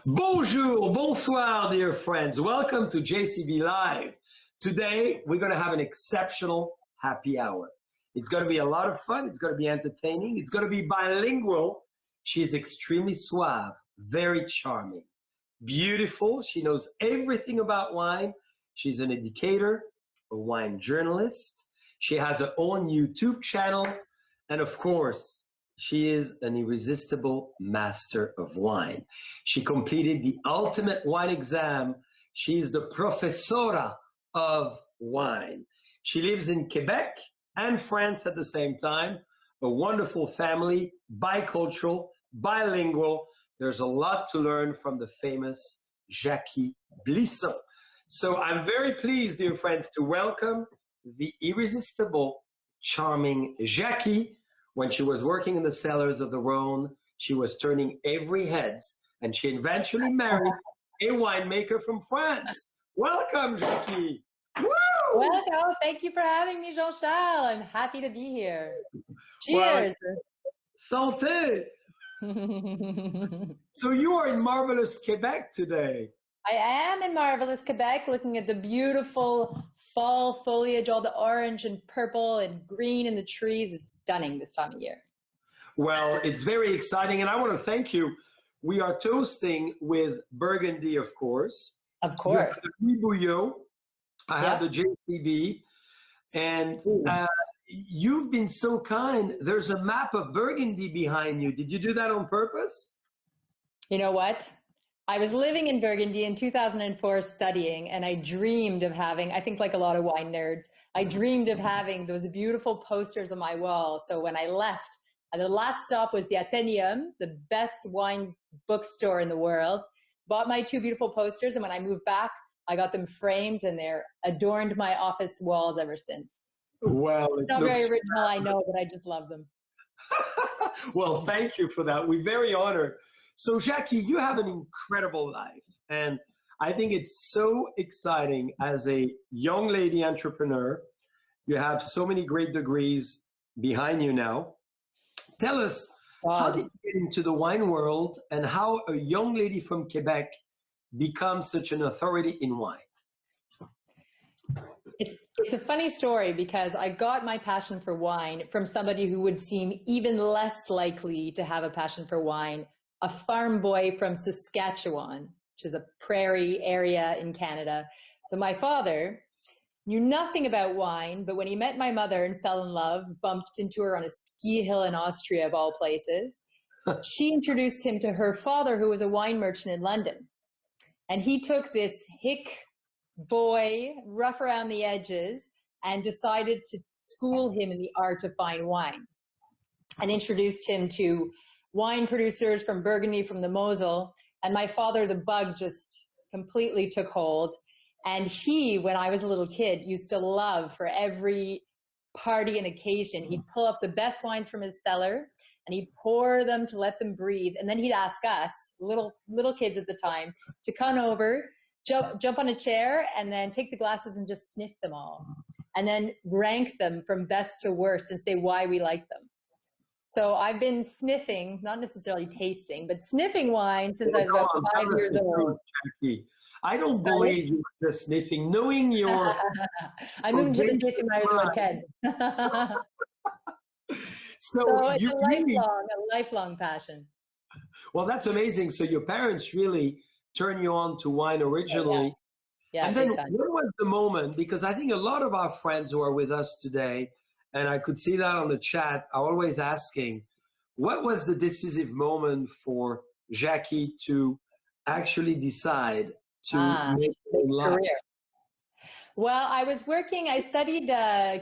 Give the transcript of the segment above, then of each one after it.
Bonjour, bonsoir, dear friends. Welcome to JCB Live. Today, we're going to have an exceptional happy hour. It's going to be a lot of fun. It's going to be entertaining. It's going to be bilingual. She's extremely suave, very charming, beautiful. She knows everything about wine. She's an educator, a wine journalist. She has her own YouTube channel. And of course, she is an irresistible master of wine. She completed the ultimate wine exam. She is the professora of wine. She lives in Quebec and France at the same time. A wonderful family, bicultural, bilingual. There's a lot to learn from the famous Jacky Blisson. So I'm very pleased, dear friends, to welcome the irresistible, charming Jacky. When she was working in the cellars of the Rhone, she was turning every heads, and she eventually married a winemaker from France. Welcome, Jacky. Woo! Welcome. Thank you for having me, Jean-Charles. I'm happy to be here. Cheers. Well, santé. So you are in marvelous Quebec today. I am in marvelous Quebec, looking at the beautiful fall foliage, all the orange and purple and green in the trees. It's stunning this time of year. Well, it's very exciting, and I want to thank you. We are toasting with Burgundy, of course. Of course. Bouillot. I have the JCB, and you've been so kind. There's a map of Burgundy behind you. Did you do that on purpose? You know what? I was living in Burgundy in 2004 studying, and I dreamed of having, I think like a lot of wine nerds, I dreamed of having those beautiful posters on my wall. So when I left, the last stop was the Athenaeum, the best wine bookstore in the world, bought my two beautiful posters, and when I moved back, I got them framed, and they're adorned my office walls ever since. Well, it's not very original, I know, but I just love them. Well, thank you for that. We're very honored. So, Jacky, you have an incredible life, and I think it's so exciting as a young lady entrepreneur. You have so many great degrees behind you now. Tell us, how did you get into the wine world, and how a young lady from Quebec becomes such an authority in wine? It's a funny story, because I got my passion for wine from somebody who would seem even less likely to have a passion for wine. A farm boy from Saskatchewan, which is a prairie area in Canada. So my father knew nothing about wine, but when he met my mother and fell in love, bumped into her on a ski hill in Austria, of all places, she introduced him to her father, who was a wine merchant in London. And he took this hick boy, rough around the edges, and decided to school him in the art of fine wine, and introduced him to wine producers from Burgundy, from the Mosel. And my father, the bug just completely took hold. And he, when I was a little kid, used to love, for every party and occasion, he'd pull up the best wines from his cellar and he'd pour them to let them breathe. And then he'd ask us, little kids at the time, to come over, jump on a chair, and then take the glasses and just sniff them all. And then rank them from best to worst and say why we like them. So I've been sniffing, not necessarily tasting, but sniffing wine since I was about 5 years old. Jacky. I don't believe you were just sniffing, knowing your... I moved to tasting when I was about 10. So it's a lifelong passion. Well, that's amazing. So your parents really turned you on to wine originally. Yeah, and then what was the moment? Because I think a lot of our friends who are with us today, and I could see that on the chat, are always asking, what was the decisive moment for Jacky to actually decide to make a career? Well, I studied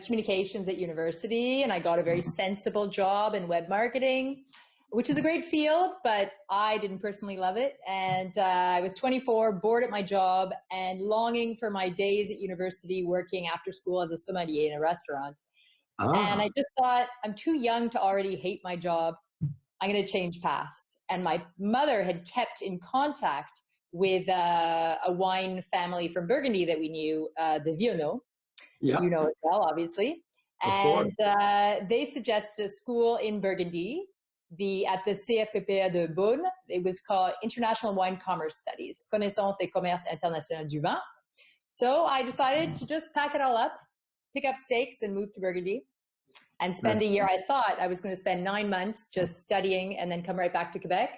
communications at university, and I got a very sensible job in web marketing, which is a great field, but I didn't personally love it. And I was 24, bored at my job, and longing for my days at university working after school as a sommelier in a restaurant. And I just thought, I'm too young to already hate my job. I'm going to change paths. And my mother had kept in contact with a wine family from Burgundy that we knew, the Vionnot. Yeah. You know as well, obviously. And they suggested a school in Burgundy at the CFPPA de Beaune. It was called International Wine Commerce Studies, Connaissance et Commerce International du Vin. So I decided to just pack it all up, pick up stakes and move to Burgundy and spend a year. I thought I was going to spend 9 months just studying and then come right back to Quebec.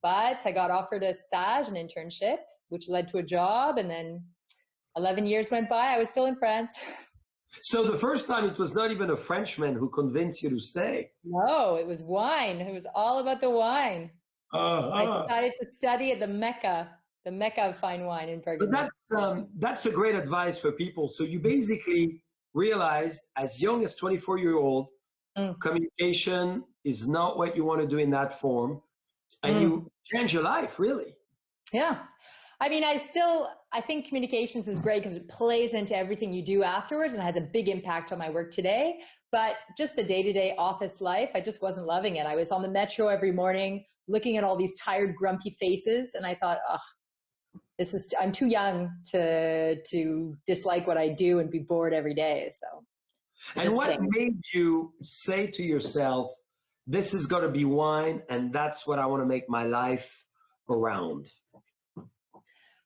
But I got offered a stage, an internship, which led to a job. And then 11 years went by. I was still in France. So the first time it was not even a Frenchman who convinced you to stay. No, it was wine. It was all about the wine. I decided to study at the Mecca of fine wine in Burgundy. But that's a great advice for people. So you basically realized as young as 24-year-old, communication is not what you want to do in that form. And you change your life, really. Yeah. I mean, I think communications is great because it plays into everything you do afterwards and has a big impact on my work today. But just the day-to-day office life, I just wasn't loving it. I was on the metro every morning looking at all these tired, grumpy faces. And I thought, I'm too young to dislike what I do and be bored every day. So. And what made you say to yourself, this is going to be wine, and that's what I want to make my life around?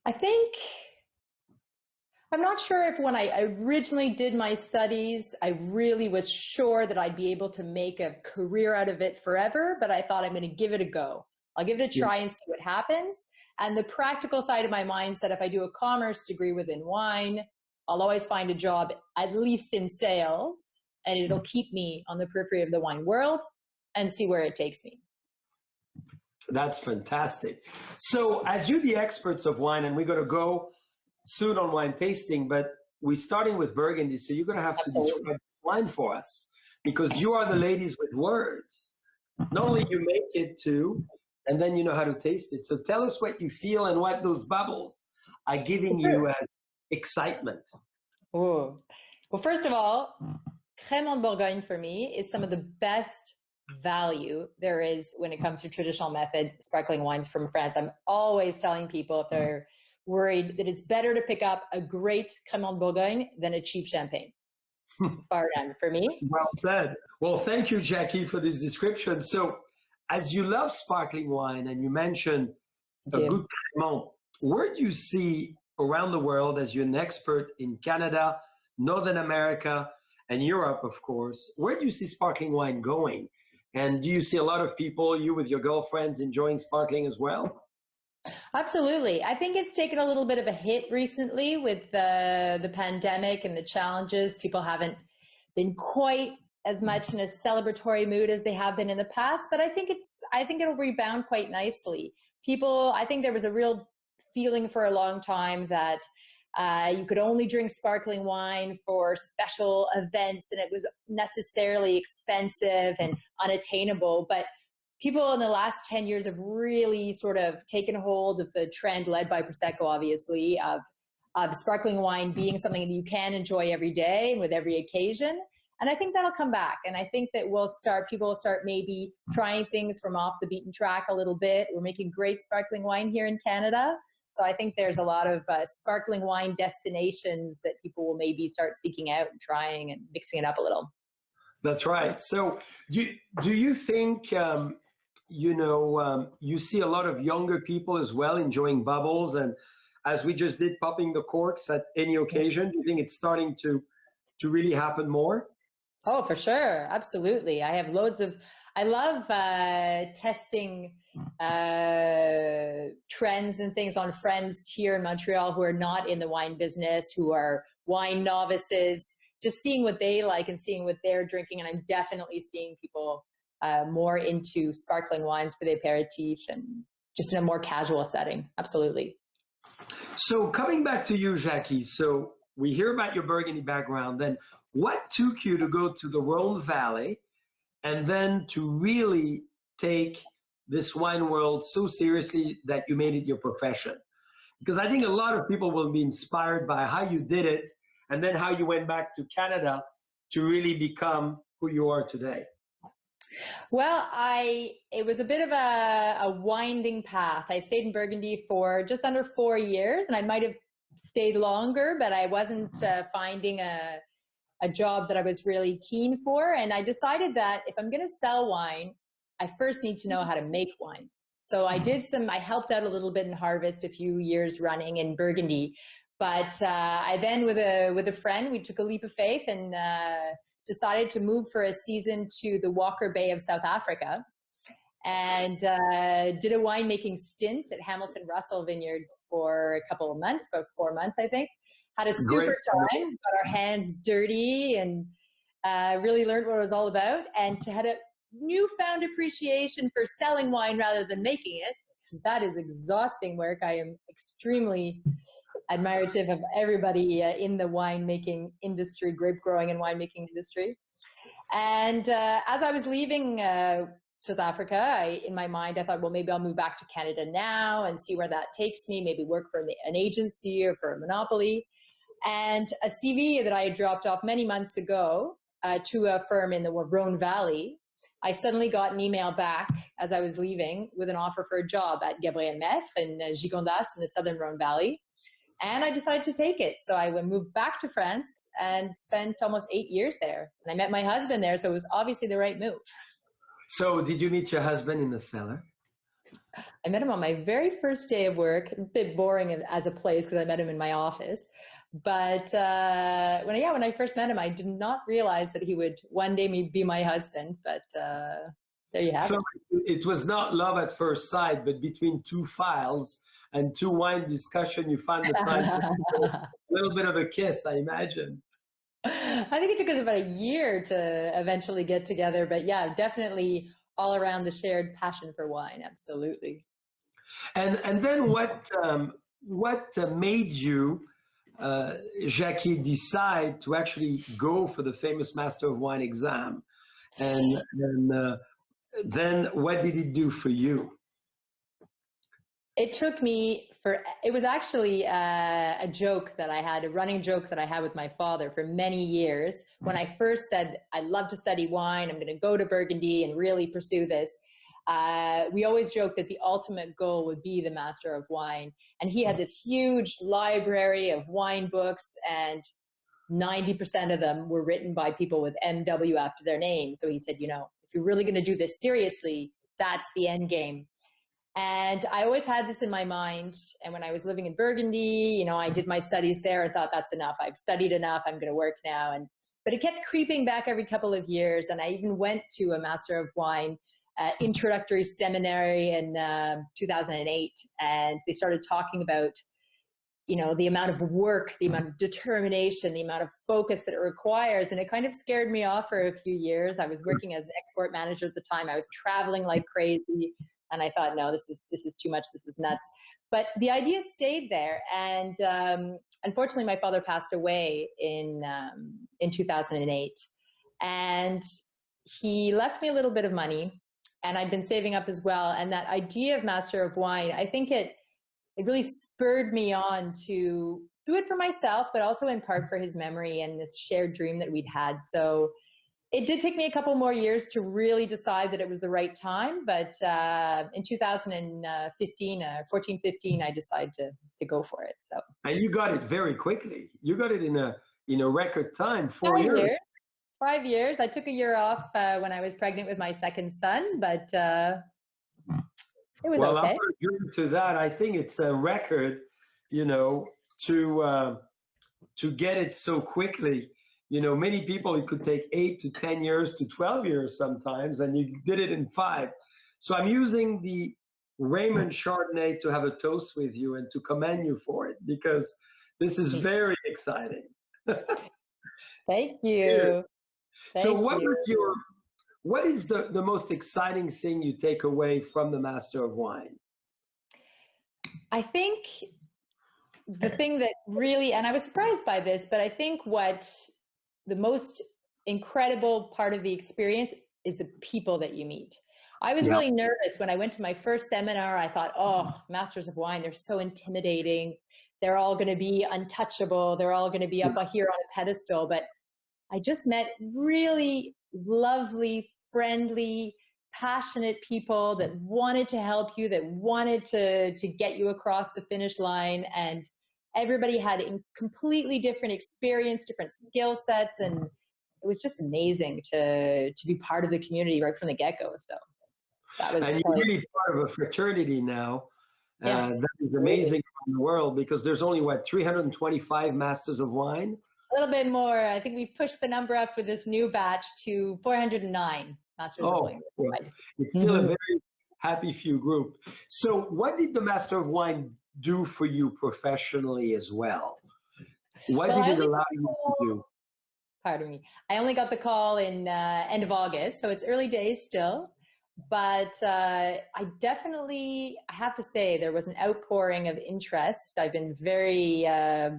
I think, I'm not sure if when I originally did my studies, I really was sure that I'd be able to make a career out of it forever, but I thought I'm going to give it a go. I'll give it a try and see what happens. And the practical side of my mind said, if I do a commerce degree within wine, I'll always find a job, at least in sales, and it'll keep me on the periphery of the wine world and see where it takes me. That's fantastic. So as you're the experts of wine, and we're going to go soon on wine tasting, but we're starting with Burgundy, so you're going to have to describe wine for us, because you are the ladies with words. Not only you make it too, and then you know how to taste it. So tell us what you feel and what those bubbles are giving you as excitement. Ooh. Well, first of all, Raymond Bourgogne for me is some of the best value there is when it comes to traditional method sparkling wines from France. I'm always telling people if they're worried that it's better to pick up a great Raymond Bourgogne than a cheap champagne. Far done for me. Well said. Well, thank you, Jacky, for this description. So as you love sparkling wine and you mentioned a good Raymond, where do you see around the world, as you're an expert in Canada, Northern America, and Europe, of course, where do you see sparkling wine going? And do you see a lot of people, you with your girlfriends, enjoying sparkling as well? Absolutely. I think it's taken a little bit of a hit recently with the pandemic and the challenges. People haven't been quite as much in a celebratory mood as they have been in the past, but I think it'll rebound quite nicely. I think there was a real feeling for a long time that you could only drink sparkling wine for special events, and it was necessarily expensive and unattainable. But people in the last 10 years have really sort of taken hold of the trend led by Prosecco, obviously, of sparkling wine being something that you can enjoy every day and with every occasion. And I think that'll come back. And I think that people will start maybe trying things from off the beaten track a little bit. We're making great sparkling wine here in Canada. So I think there's a lot of sparkling wine destinations that people will maybe start seeking out and trying and mixing it up a little. That's right. So do you think, you see a lot of younger people as well enjoying bubbles? And as we just did, popping the corks at any occasion, do you think it's starting to really happen more? Oh, for sure. Absolutely. I love testing trends and things on friends here in Montreal who are not in the wine business, who are wine novices, just seeing what they like and seeing what they're drinking. And I'm definitely seeing people more into sparkling wines for the aperitif and just in a more casual setting. Absolutely. So coming back to you, Jacky, so we hear about your Burgundy background. Then what took you to go to the Rhone Valley and then to really take this wine world so seriously that you made it your profession? Because I think a lot of people will be inspired by how you did it and then how you went back to Canada to really become who you are today. Well, it was a bit of a winding path. I stayed in Burgundy for just under 4 years, and I might have stayed longer, but I wasn't finding a job that I was really keen for. And I decided that if I'm going to sell wine, I first need to know how to make wine. So I helped out a little bit in harvest a few years running in Burgundy. But I then, with a friend, we took a leap of faith and decided to move for a season to the Walker Bay of South Africa, and did a winemaking stint at Hamilton Russell Vineyards for a couple of months, about 4 months, I think. Had a super time, got our hands dirty, and really learned what it was all about, and had a newfound appreciation for selling wine rather than making it, because that is exhausting work. I am extremely admirative of everybody in the winemaking industry, grape growing and winemaking industry. And as I was leaving South Africa, in my mind, I thought, well, maybe I'll move back to Canada now and see where that takes me, maybe work for an agency or for a monopoly. And a CV that I had dropped off many months ago to a firm in the Rhone Valley, I suddenly got an email back as I was leaving with an offer for a job at Gabriel Maître in Gigondas in the southern Rhone Valley. And I decided to take it. So I moved back to France and spent almost 8 years there. And I met my husband there, so it was obviously the right move. So did you meet your husband in the cellar? I met him on my very first day of work. A bit boring as a place because I met him in my office. But when I first met him, I did not realize that he would one day be my husband. But there you have it. So it was not love at first sight, but between two files and two wine discussion, you found the time for a little bit of a kiss, I imagine. I think it took us about a year to eventually get together. But yeah, definitely all around the shared passion for wine. Absolutely. And then what made you, Jacky, decide to actually go for the famous Master of Wine exam? And then what did it do for you? It took me it was actually a joke that I had, a running joke that I had with my father for many years. When I first said, I love to study wine, I'm going to go to Burgundy and really pursue this. We always joked that the ultimate goal would be the Master of Wine. And he had this huge library of wine books, and 90% of them were written by people with MW after their name. So he said, if you're really going to do this seriously, that's the end game. And I always had this in my mind. And when I was living in Burgundy, I did my studies there and thought, that's enough. I've studied enough. I'm going to work now. But it kept creeping back every couple of years. And I even went to a Master of Wine introductory seminary in 2008. And they started talking about, the amount of work, the amount of determination, the amount of focus that it requires. And it kind of scared me off for a few years. I was working as an export manager at the time. I was traveling like crazy. And I thought, no, this is too much. This is nuts. But the idea stayed there. And unfortunately, my father passed away in 2008. And he left me a little bit of money. And I'd been saving up as well. And that idea of Master of Wine, I think it really spurred me on to do it for myself, but also in part for his memory and this shared dream that we'd had. So it did take me a couple more years to really decide that it was the right time. But in 2015, 14-15, I decided to go for it. So. And you got it very quickly. You got it in a record time, 4 years. 5 years. I took a year off when I was pregnant with my second son, but it was okay. Well, I'm agreeing to that. I think it's a record, to get it so quickly. Many people, it could take 8 to 10 years to 12 years sometimes, and you did it in 5. So I'm using the Raymond Chardonnay to have a toast with you and to commend you for it, because this is very exciting. Thank you. So what is the most exciting thing you take away from the Master of Wine? I think the thing that really, and I was surprised by this, but I think what the most incredible part of the experience is the people that you meet. I was really nervous when I went to my first seminar. I thought, Masters of Wine, they're so intimidating. They're all going to be untouchable. They're all going to be up here on a pedestal. But I just met really lovely, friendly, passionate people that wanted to help you, that wanted to get you across the finish line. And everybody had a completely different experience, different skill sets. And it was just amazing to be part of the community right from the get-go. So That was And you're quite, really part of a fraternity now. yes. That is amazing in the world because there's only, what, 325 Masters of Wine? A little bit more. I think we've pushed the number up with this new batch to 409 Masters of Oh, Wine. well, it's still a Mhm. very happy few group. So what did the Master of Wine do for you professionally as well? What Well, did I it only allow got the you to call, do? pardon me. I only got the call in end of August, so it's early days still. But I have to say, there was an outpouring of interest. I've been very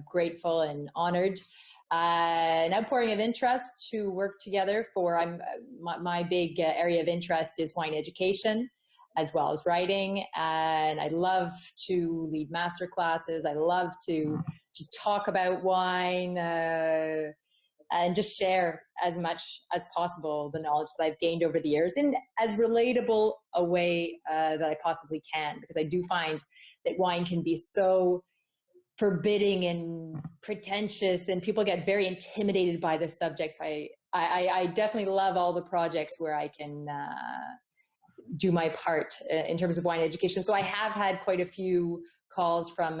grateful and honored. An outpouring of interest to work together for my big area of interest is wine education as well as writing, and I love to lead master classes. I love to talk about wine and just share as much as possible the knowledge that I've gained over the years in as relatable a way that I possibly can, because I do find that wine can be so forbidding and pretentious, and people get very intimidated by the subjects. I definitely love all the projects where I can do my part in terms of wine education. So I have had quite a few calls from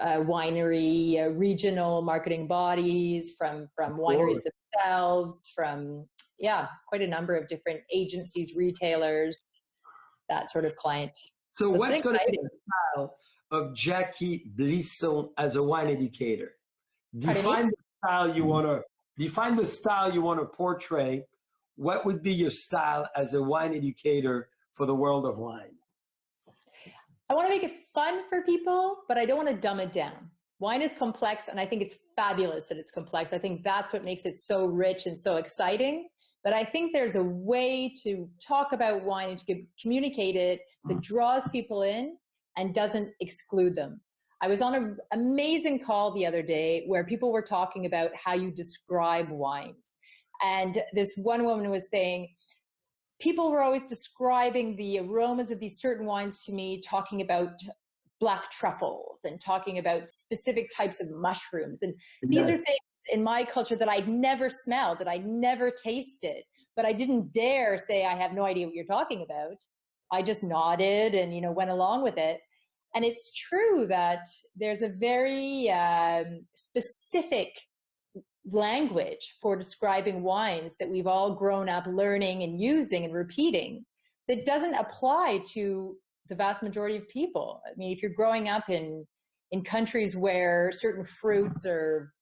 winery regional marketing bodies, from wineries themselves, from quite a number of different agencies, retailers, that sort of client. So It's been what's going to be exciting. the style of Jacky Blisson as a wine educator? Pardon me? Define the style you want to portray. What would be your style as a wine educator for the world of wine? I want to make it fun for people, but I don't want to dumb it down. Wine is complex, and I think it's fabulous that it's complex. I think that's what makes it so rich and so exciting. But I think there's a way to talk about wine and to communicate it that draws people in and doesn't exclude them. I was on an amazing call the other day where people were talking about how you describe wines. And this one woman was saying, people were always describing the aromas of these certain wines to me, talking about black truffles and talking about specific types of mushrooms. And these are things in my culture that I'd never smelled, that I'd never tasted, but I didn't dare say, I have no idea what you're talking about. I just nodded and, went along with it. And it's true that there's a very specific language for describing wines that we've all grown up learning and using and repeating that doesn't apply to the vast majority of people. I mean, if you're growing up in countries where certain fruits or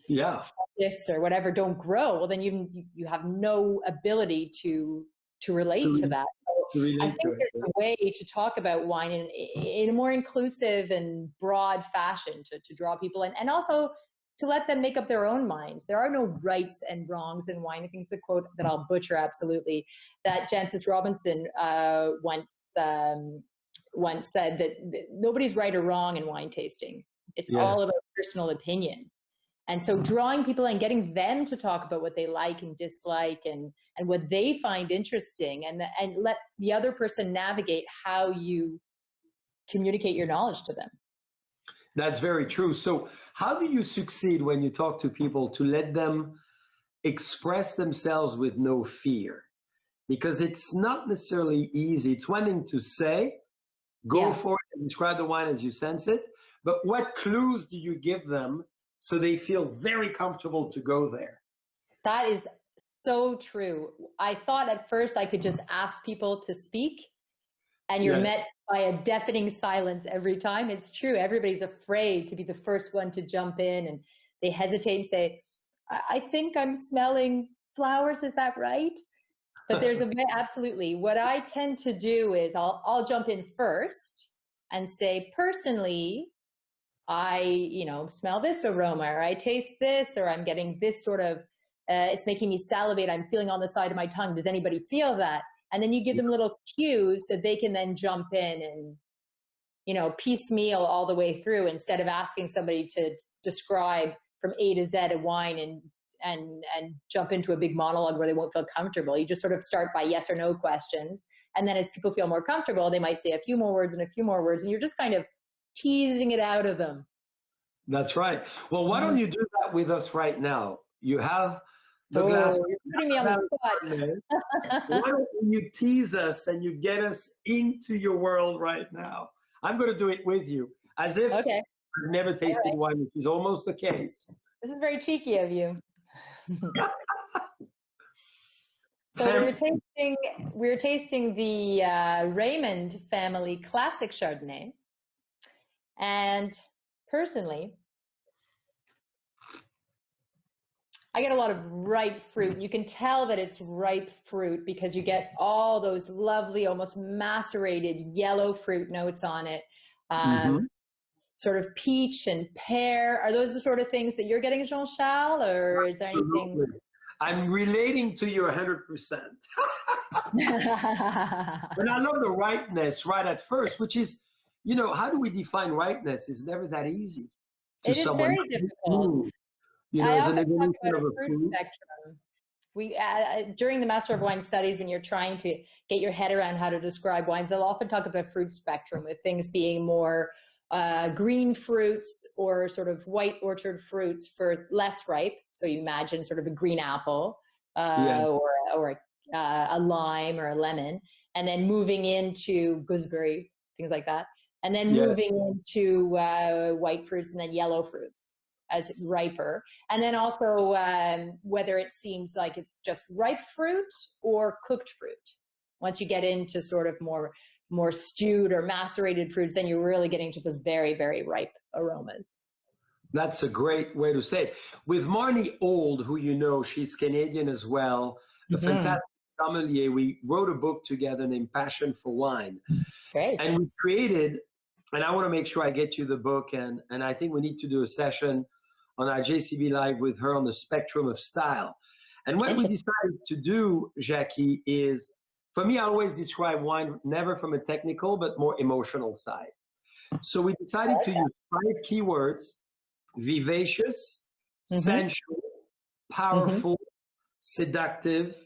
fungus or whatever don't grow, well, then you have no ability to relate to that. So I think there's a way to talk about wine in a more inclusive and broad fashion to draw people in, and also to let them make up their own minds. There are no rights and wrongs in wine. I think it's a quote that I'll butcher absolutely, that Jancis Robinson once said that nobody's right or wrong in wine tasting. It's all about personal opinion. And so drawing people in, getting them to talk about what they like and dislike and what they find interesting, and let the other person navigate how you communicate your knowledge to them. That's very true. So how do you succeed when you talk to people to let them express themselves with no fear? Because it's not necessarily easy. It's one thing to say, go for it and describe the wine as you sense it. But what clues do you give them so they feel very comfortable to go there? That is so true. I thought at first I could just ask people to speak, and you're met by a deafening silence every time. It's true. Everybody's afraid to be the first one to jump in, and they hesitate and say, I think I'm smelling flowers. Is that right? But there's a way, absolutely. What I tend to do is I'll jump in first and say, personally, I, smell this aroma, or I taste this, or I'm getting this sort of, it's making me salivate. I'm feeling on the side of my tongue. Does anybody feel that? And then you give them little cues that they can then jump in and, piecemeal all the way through, instead of asking somebody to describe from A to Z a wine and jump into a big monologue where they won't feel comfortable. You just sort of start by yes or no questions. And then as people feel more comfortable, they might say a few more words and a few more words, and you're just kind of teasing it out of them. That's right. Well, why don't you do that with us right now? You have the glass. Oh, you're putting me on the Why spot. don't you tease us and you get us into your world right now? I'm going to do it with you, as if Okay. I've never All tasted right. wine, which is almost the case. This is very cheeky of you. So Tem- we're tasting the Raymond family classic Chardonnay. And personally, I get a lot of ripe fruit. You can tell that it's ripe fruit because you get all those lovely, almost macerated yellow fruit notes on it. Sort of peach and pear. Are those the sort of things that you're getting, Jean-Charles, or is there anything? Absolutely. I'm relating to you 100%. But I love the ripeness right at first, which is, you know, how do we define ripeness? It's never that easy to It is someone. very difficult. You know, I as an often talk evolution about of a a fruit food. spectrum. We during the Master of Wine studies, when you're trying to get your head around how to describe wines, they'll often talk about fruit spectrum, with things being more green fruits or sort of white orchard fruits for less ripe. So you imagine sort of a green apple or a lime or a lemon, and then moving into gooseberry, things like that, and then moving into white fruits and then yellow fruits as riper. And then also whether it seems like it's just ripe fruit or cooked fruit. Once you get into sort of more stewed or macerated fruits, then you're really getting to those very, very ripe aromas. That's a great way to say it. With Marnie Old, who you know, she's Canadian as well, a fantastic sommelier, we wrote a book together named Passion for Wine. Great. And we created, and I want to make sure I get you the book, and I think we need to do a session on our JCB Live with her on the spectrum of style. And what we decided to do, Jacky, is, for me, I always describe wine never from a technical, but more emotional side. So we decided to use 5 keywords: vivacious, sensual, powerful, seductive,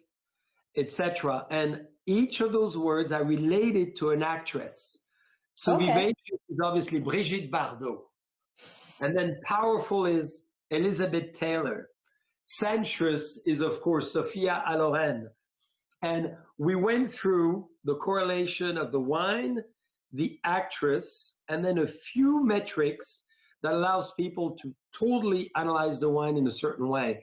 etc. And each of those words are related to an actress. So vivacious is obviously Brigitte Bardot. And then powerful is Elizabeth Taylor. Sensuous is, of course, Sophia Loren. And we went through the correlation of the wine, the actress, and then a few metrics that allows people to totally analyze the wine in a certain way.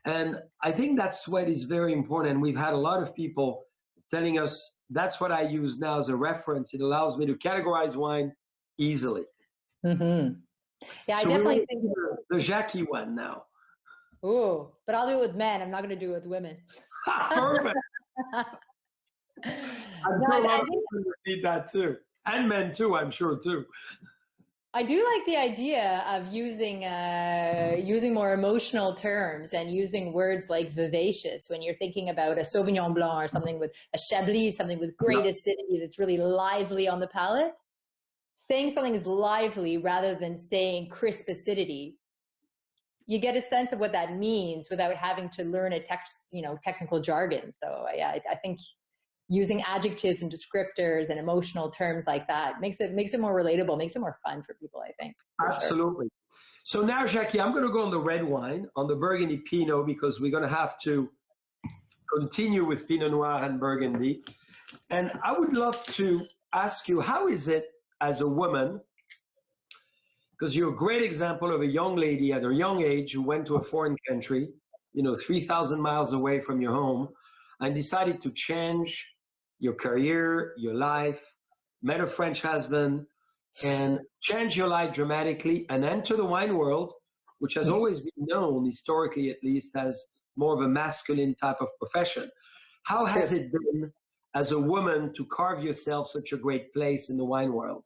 And I think that's what is very important. And we've had a lot of people telling us that's what I use now as a reference. It allows me to categorize wine easily. Yeah, so I definitely think the Jacky one now. Ooh, but I'll do it with men. I'm not going to do it with women. Perfect. I'm sure a lot of women need that too, and men too. I'm sure too. I do like the idea of using more emotional terms and using words like vivacious when you're thinking about a Sauvignon Blanc or something with a Chablis, something with great acidity that's really lively on the palate. Saying something is lively rather than saying crisp acidity, you get a sense of what that means without having to learn a technical jargon. So yeah, I think using adjectives and descriptors and emotional terms like that makes it more relatable, makes it more fun for people, I think. Absolutely. Sure. So now, Jacky, I'm going to go on the red wine, on the Burgundy Pinot, because we're going to have to continue with Pinot Noir and Burgundy. And I would love to ask you, how is it as a woman, because you're a great example of a young lady at a young age who went to a foreign country, 3,000 miles away from your home, and decided to change your career, your life, met a French husband, and change your life dramatically and enter the wine world, which has always been known, historically at least, as more of a masculine type of profession. How has it been as a woman to carve yourself such a great place in the wine world?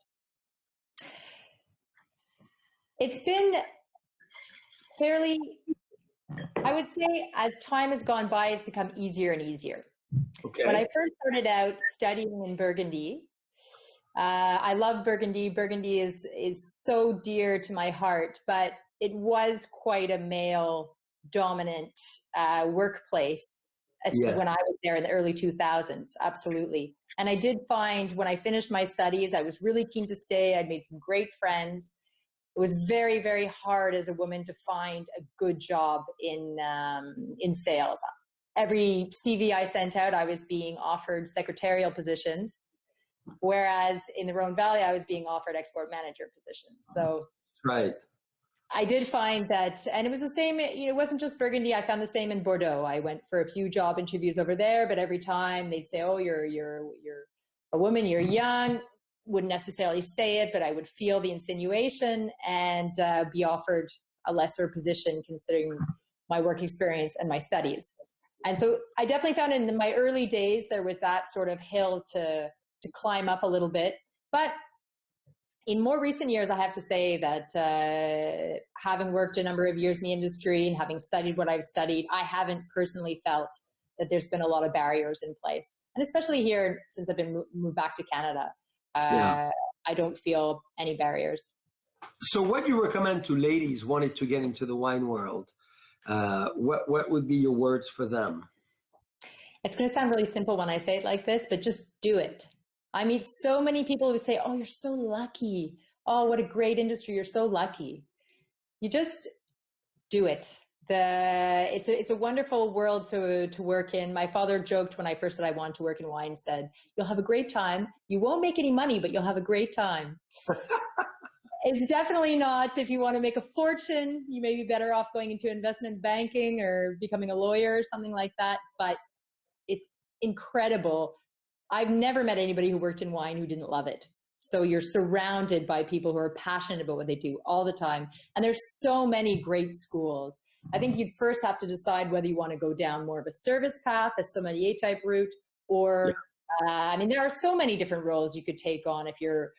It's been fairly, I would say, as time has gone by, it's become easier and easier. Okay. When I first started out studying in Burgundy, I love Burgundy. Burgundy is so dear to my heart, but it was quite a male-dominant workplace when I was there in the early 2000s, absolutely. And I did find when I finished my studies, I was really keen to stay. I'd made some great friends. it was very, very hard as a woman to find a good job in sales. Every CV I sent out, I was being offered secretarial positions, whereas in the Rhone Valley, I was being offered export manager positions. So right. I did find that, and it was the same, you know, it wasn't just Burgundy. I found the same in Bordeaux. I went for a few job interviews over there, but every time they'd say, oh, you're a woman, you're young, wouldn't necessarily say it, but I would feel the insinuation and be offered a lesser position considering my work experience and my studies. And so I definitely found in my early days, there was that sort of hill to climb up a little bit. But in more recent years, I have to say that having worked a number of years in the industry and having studied what I've studied, I haven't personally felt that there's been a lot of barriers in place. And especially here, since I've been moved back to Canada, I don't feel any barriers. So what you recommend to ladies wanting to get into the wine world? What would be your words for them? It's going to sound really simple when I say it like this, but just do it. I meet so many people who say, oh, you're so lucky. Oh, what a great industry. You're so lucky. You just do it. It's a wonderful world to work in. My father joked when I first said I wanted to work in wine, said, you'll have a great time. You won't make any money, but you'll have a great time. It's definitely not. If you want to make a fortune, you may be better off going into investment banking or becoming a lawyer or something like that. But it's incredible. I've never met anybody who worked in wine who didn't love it. So you're surrounded by people who are passionate about what they do all the time. And there's so many great schools. I think you'd first have to decide whether you want to go down more of a service path, a sommelier type route, or, I mean, there are so many different roles you could take on if you're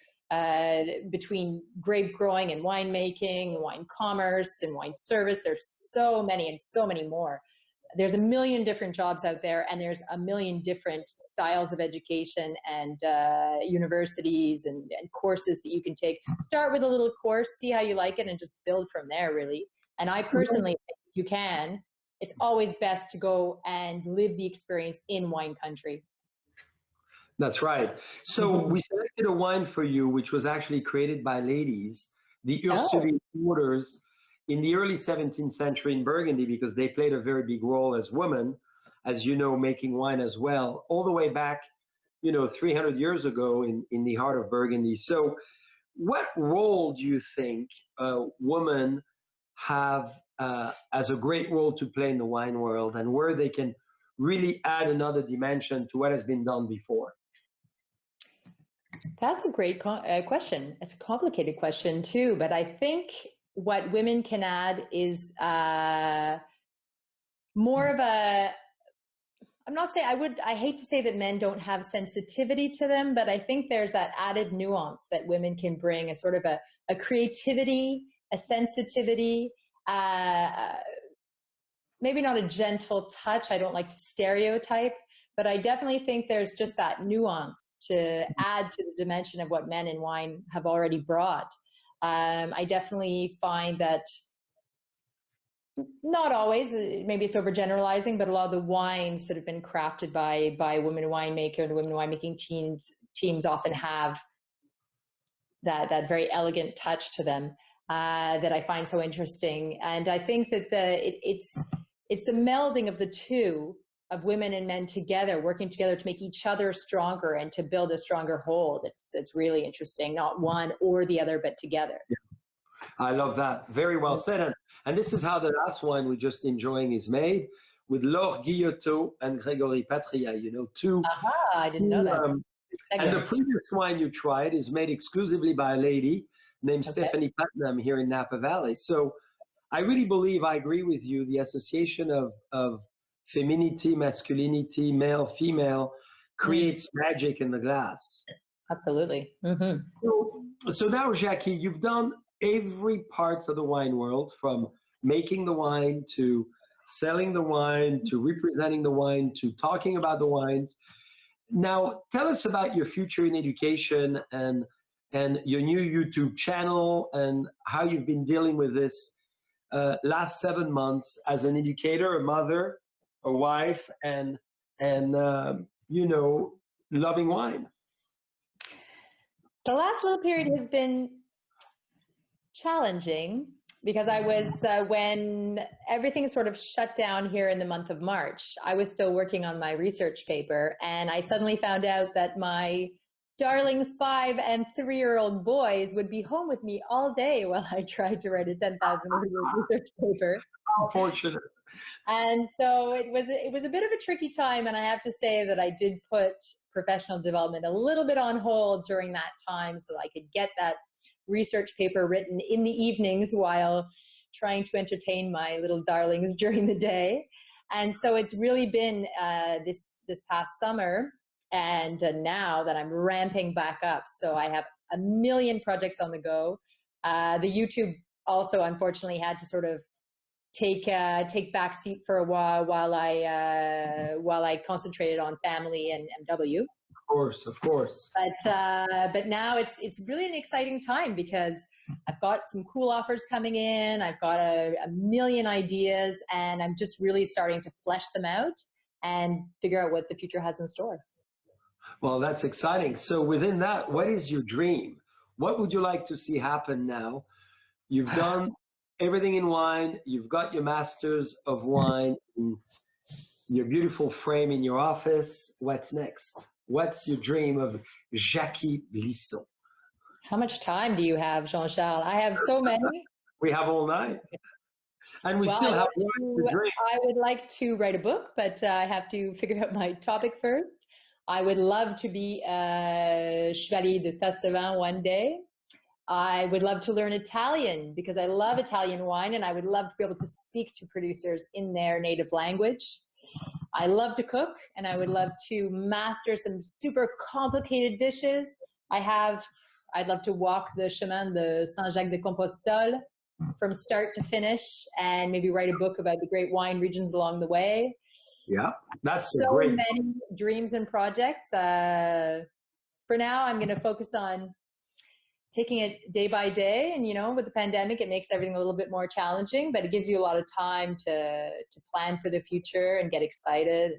between grape growing and winemaking, wine commerce and wine service. There's so many and so many more. There's a million different jobs out there, and there's a million different styles of education and universities and courses that you can take. Start with a little course, see how you like it, and just build from there, really. And I personally think if you can, it's always best to go and live the experience in wine country. That's right. So we selected a wine for you, which was actually created by ladies, the Ursuline waters, in the early 17th century in Burgundy, because they played a very big role as women, as you know, making wine as well, all the way back, 300 years ago in the heart of Burgundy. So what role do you think women have as a great role to play in the wine world, and where they can really add another dimension to what has been done before? That's a great question. It's a complicated question too, but I think what women can add is more of a, I hate to say that men don't have sensitivity to them, but I think there's that added nuance that women can bring, a sort of a creativity, a sensitivity, maybe not a gentle touch. I don't like to stereotype, but I definitely think there's just that nuance to add to the dimension of what men in wine have already brought. I definitely find that not always, maybe it's overgeneralizing, but a lot of the wines that have been crafted by women winemaker and women winemaking teams often have that very elegant touch to them that I find so interesting. And I think that it's the melding of the two, of women and men together, working together to make each other stronger and to build a stronger whole. That's really interesting. Not one or the other, but together. Yeah. I love that. Very well said. And this is how the last wine we're just enjoying is made, with Laure Guillotot and Grégory Patria, two. I didn't know that. And the previous wine you tried is made exclusively by a lady named Stephanie Putnam here in Napa Valley. So I really believe, I agree with you, the association of femininity, masculinity, male, female, creates magic in the glass. Absolutely. So now, Jacky, you've done every parts of the wine world, from making the wine to selling the wine to representing the wine to talking about the wines. Now, tell us about your future in education and your new YouTube channel, and how you've been dealing with this last 7 months as an educator, a mother, a wife, and loving wine. The last little period has been challenging because I was, when everything sort of shut down here in the month of March, I was still working on my research paper, and I suddenly found out that my darling 5 and 3-year-old boys would be home with me all day while I tried to write a 10,000-word research paper. How fortunate. And so it was a bit of a tricky time, and I have to say that I did put professional development a little bit on hold during that time so that I could get that research paper written in the evenings while trying to entertain my little darlings during the day. And so it's really been this past summer, and now that I'm ramping back up. So I have a million projects on the go. The YouTube also unfortunately had to sort of take back seat for a while I concentrated on family and MW. Of course. But now it's really an exciting time because I've got some cool offers coming in. I've got a million ideas, and I'm just really starting to flesh them out and figure out what the future has in store. Well, that's exciting. So within that, what is your dream? What would you like to see happen now? You've done everything in wine. You've got your masters of wine, your beautiful frame in your office. What's next? What's your dream of Jacky Blisson? How much time do you have, Jean-Charles? I have so many. We have all night. And we still have one to drink. I would like to write a book, but I have to figure out my topic first. I would love to be a Chevalier de Taste-de-Vin one day. I would love to learn Italian because I love Italian wine, and I would love to be able to speak to producers in their native language. I love to cook, and I would love to master some super complicated dishes. I'd love to walk the chemin de Saint-Jacques-de-Compostelle from start to finish, and maybe write a book about the great wine regions along the way. Yeah, that's so great. many dreams and projects. For now, I'm going to focus on taking it day by day. And, you know, with the pandemic, it makes everything a little bit more challenging, but it gives you a lot of time to plan for the future and get excited.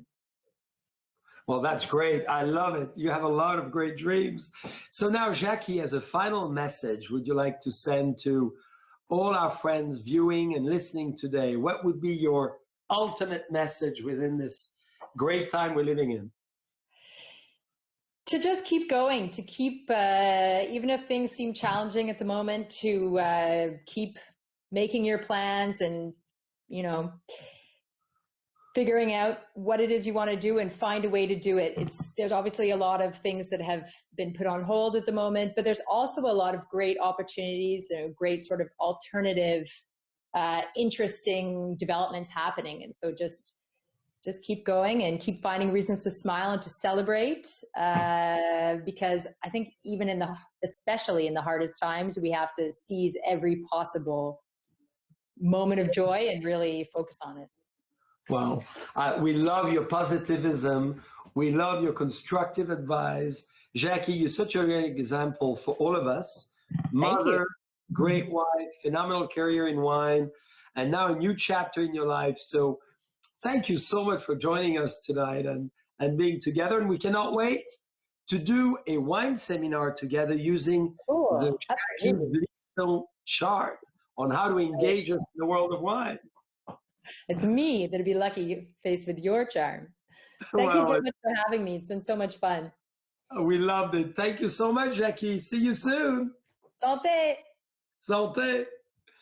Well, that's great. I love it. You have a lot of great dreams. So now, Jacky, as a final message, would you like to send to all our friends viewing and listening today? What would be your ultimate message within this great time we're living in? To just keep going, to keep, even if things seem challenging at the moment, to keep making your plans and, you know, figuring out what it is you want to do and find a way to do it. There's obviously a lot of things that have been put on hold at the moment, but there's also a lot of great opportunities, great sort of alternative, interesting developments happening. And so just keep going and keep finding reasons to smile and to celebrate, because I think even especially in the hardest times, we have to seize every possible moment of joy and really focus on it. Well, we love your positivism. We love your constructive advice. Jacky, you're such a great example for all of us. Mother, great wife, phenomenal career in wine, and now a new chapter in your life. So thank you so much for joining us tonight and being together. And we cannot wait to do a wine seminar together using the Jacky Blisson chart on how to engage us in the world of wine. It's me that'd be lucky faced with your charm. Thank you so much for having me. It's been so much fun. We loved it. Thank you so much, Jacky. See you soon. Santé. Santé.